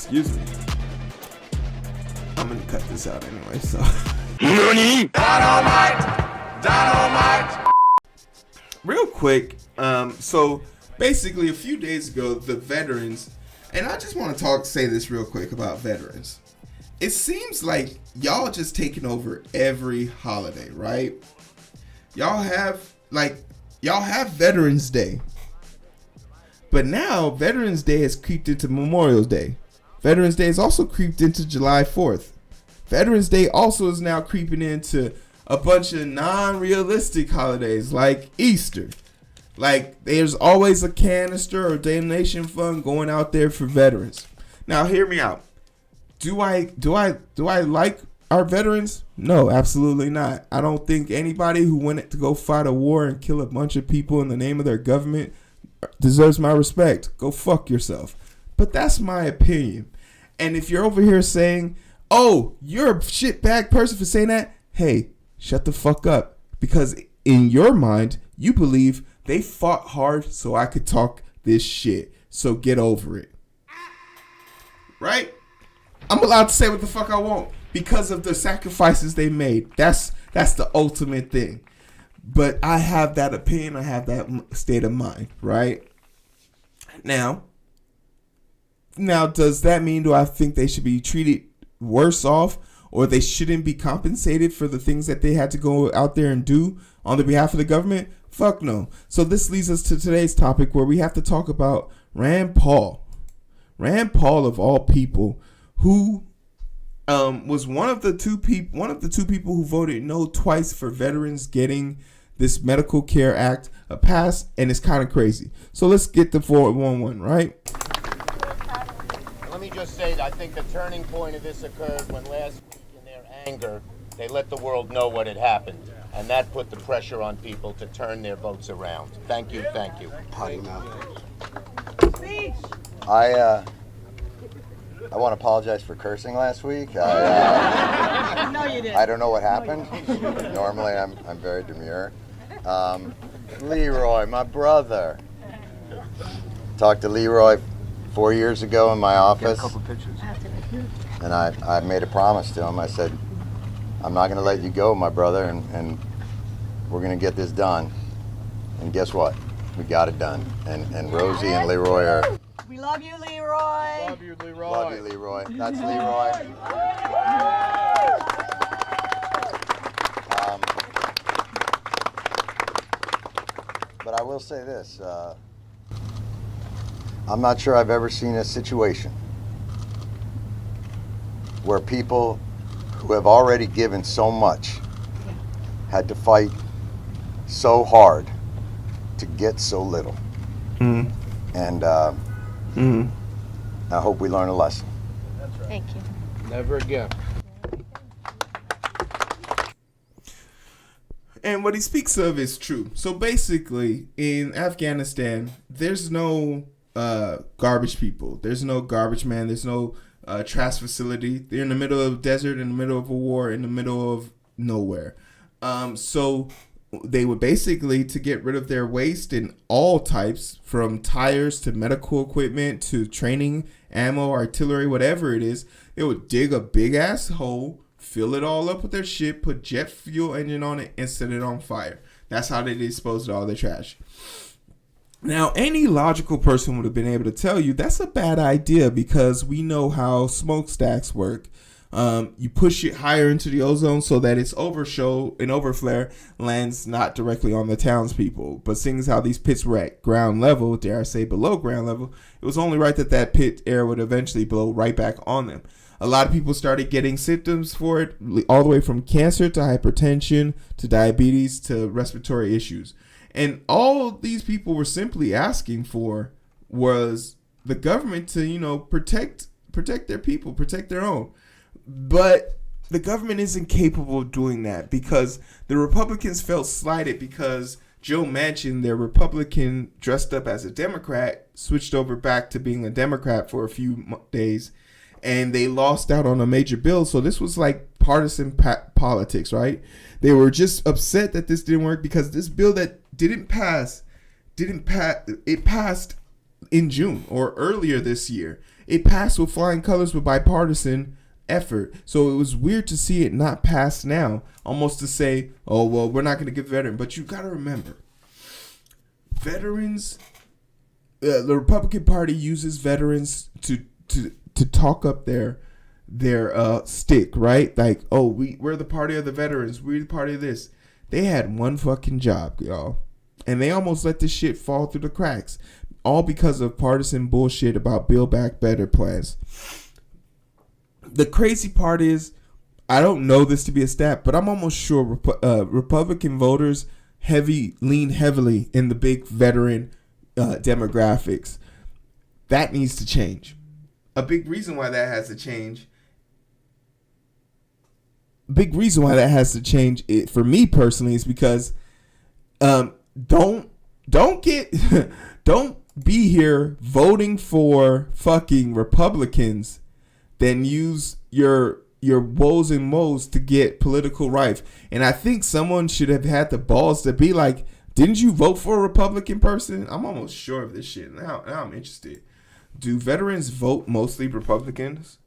Excuse me. I'm gonna cut this out anyway, so. NANI? Dynamite! Real quick, so basically a few days ago, the veterans, and I just want to say this real quick about veterans. It seems like y'all just taking over every holiday, right? Y'all have Veterans Day. But now Veterans Day has creeped into Memorial Day. Veterans Day has also creeped into July 4th. Veterans Day also is now creeping into a bunch of non-realistic holidays like Easter. Like there's always a canister or donation fund going out there for veterans. Now hear me out. Do I like our veterans? No, absolutely not. I don't think anybody who went to go fight a war and kill a bunch of people in the name of their government deserves my respect. Go fuck yourself. But that's my opinion. And if you're over here saying, oh, you're a shitbag person for saying that, hey, shut the fuck up. Because in your mind, you believe they fought hard so I could talk this shit. So get over it. Right? I'm allowed to say what the fuck I want because of the sacrifices they made. That's the ultimate thing. But I have that opinion. I have that state of mind, right? Now, does that mean, do I think they should be treated worse off or they shouldn't be compensated for the things that they had to go out there and do on the behalf of the government? Fuck no. So this leads us to today's topic where we have to talk about Rand Paul. Rand Paul, of all people, who was one of the two people who voted no twice for veterans getting this Medical Care Act passed, and it's kind of crazy. So let's get the 411, right? Let me just say that I think the turning point of this occurred when last week, in their anger, they let the world know what had happened. And that put the pressure on people to turn their votes around. Thank you, thank you. Potty mouth. I want to apologize for cursing last week. No, you didn't. I don't know what happened. Normally, I'm very demure. Leroy, my brother. Talked to Leroy 4 years ago in my office. A couple pictures. And I made a promise to him. I said, I'm not going to let you go, my brother, and we're going to get this done. And guess what? We got it done. And Rosie and Leroy are... We love you, Leroy. Love you, Leroy. Love you, Leroy. That's Leroy. But I will say this. I'm not sure I've ever seen a situation where people who have already given so much had to fight so hard to get so little. Mm. And I hope we learn a lesson. Thank you. Never again. And what he speaks of is true. So basically, in Afghanistan, there's no garbage people. There's no garbage man. There's no trash facility. They're in the middle of a desert, in the middle of a war, in the middle of nowhere. So they would basically, to get rid of their waste in all types, from tires to medical equipment to training, ammo, artillery, whatever it is, they would dig a big ass hole, fill it all up with their shit, put jet fuel engine on it, and set it on fire. That's how they disposed of all their trash. Now, any logical person would have been able to tell you that's a bad idea because we know how smokestacks work. You push it higher into the ozone so that its overflare lands not directly on the townspeople. But seeing as how these pits were at ground level, dare I say below ground level, it was only right that pit air would eventually blow right back on them. A lot of people started getting symptoms for it, all the way from cancer to hypertension to diabetes to respiratory issues. And all these people were simply asking for was the government to, protect their people, protect their own. But the government isn't capable of doing that because the Republicans felt slighted because Joe Manchin, their Republican dressed up as a Democrat, switched over back to being a Democrat for a few days, and they lost out on a major bill. So this was like partisan politics, right? They were just upset that this didn't work because this bill that didn't pass, it passed in June or earlier this year. It passed with flying colors with bipartisan effort. So it was weird to see it not pass now, almost to say, oh, well, we're not going to give veterans. But you got to remember, veterans, the Republican Party uses veterans to talk up their stick, right? Like, oh, we're the party of the veterans. We're the party of this. They had one fucking job, y'all. And they almost let this shit fall through the cracks. All because of partisan bullshit about Build Back Better plans. The crazy part is, I don't know this to be a stat, but I'm almost sure Republican voters lean heavily in the big veteran demographics. That needs to change. A big reason why that has to change. For me personally is because don't be here voting for fucking Republicans, then use your woes and moes to get political rife. And I think someone should have had the balls to be like, didn't you vote for a Republican person? I'm almost sure of this shit. Now I'm interested. Do veterans vote mostly Republicans?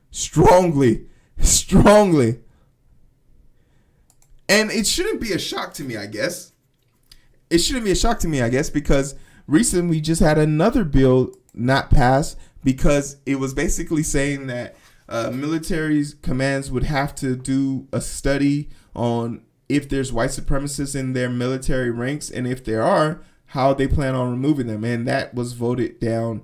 Strongly. And it shouldn't be a shock to me, I guess. Because recently we just had another bill not pass because it was basically saying that military commands would have to do a study on if there's white supremacists in their military ranks, and if there are, how they plan on removing them. And that was voted down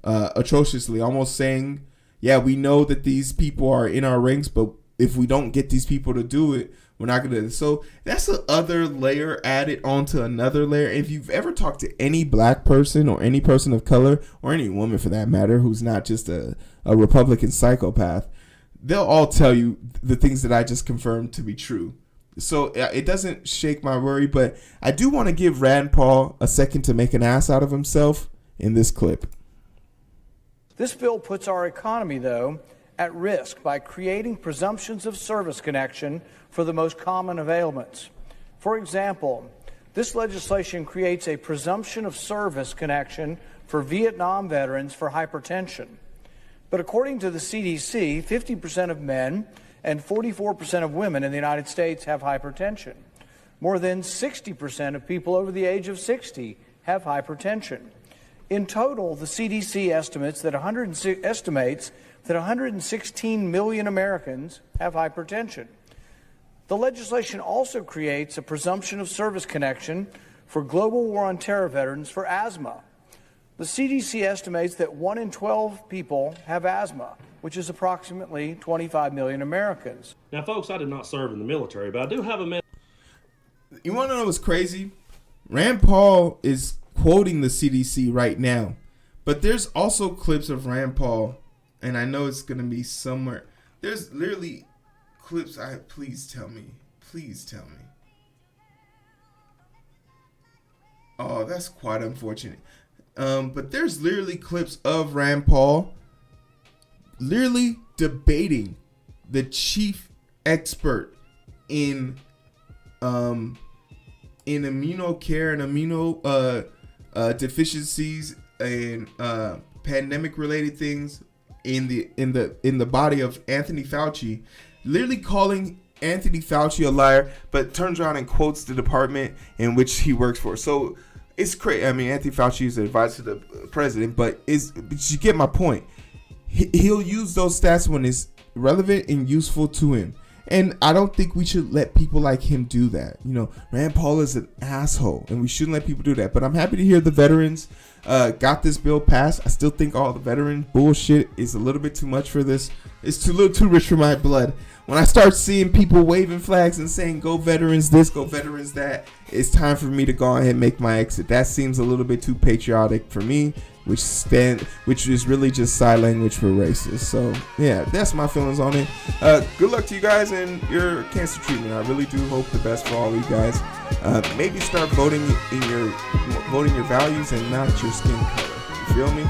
atrociously, almost saying, yeah, we know that these people are in our ranks, but if we don't get these people to do it, we're not going to. So that's the other layer added onto another layer. If you've ever talked to any black person or any person of color or any woman for that matter who's not just a Republican psychopath, they'll all tell you the things that I just confirmed to be true. So it doesn't shake my worry, but I do want to give Rand Paul a second to make an ass out of himself in this clip. This bill puts our economy, though, at risk by creating presumptions of service connection for the most common of ailments. For example, this legislation creates a presumption of service connection for Vietnam veterans for hypertension. But according to the CDC, 50% of men and 44% of women in the United States have hypertension. More than 60% of people over the age of 60 have hypertension. In total, the CDC estimates that 116 million Americans have hypertension. The legislation also creates a presumption of service connection for global war on terror veterans for asthma. The CDC estimates that 1 in 12 people have asthma, which is approximately 25 million Americans. Now, folks, I did not serve in the military, but I do have a... You want to know what's crazy? Rand Paul is quoting the CDC right now, but there's also clips of Rand Paul, and I know it's going to be somewhere. There's literally clips. Please tell me. Oh, that's quite unfortunate. But there's literally clips of Rand Paul literally debating the chief expert in immunocare and deficiencies and pandemic related things in the body of Anthony Fauci, literally calling Anthony Fauci a liar, but turns around and quotes the department in which he works for. So it's crazy. I mean, Anthony Fauci is an advisor to the president, but you get my point. He'll use those stats when it's relevant and useful to him. And I don't think we should let people like him do that. You know, Rand Paul is an asshole, and we shouldn't let people do that. But I'm happy to hear the veterans got this bill passed. I still think all the veteran bullshit is a little bit too much for this. It's a little too rich for my blood. When I start seeing people waving flags and saying, go veterans this, go veterans that, it's time for me to go ahead and make my exit. That seems a little bit too patriotic for me, which is really just sign language for racists. So yeah, that's my feelings on it. Good luck to you guys and your cancer treatment. I really do hope the best for all of you guys. Maybe start voting your values and not your skin color. You feel me?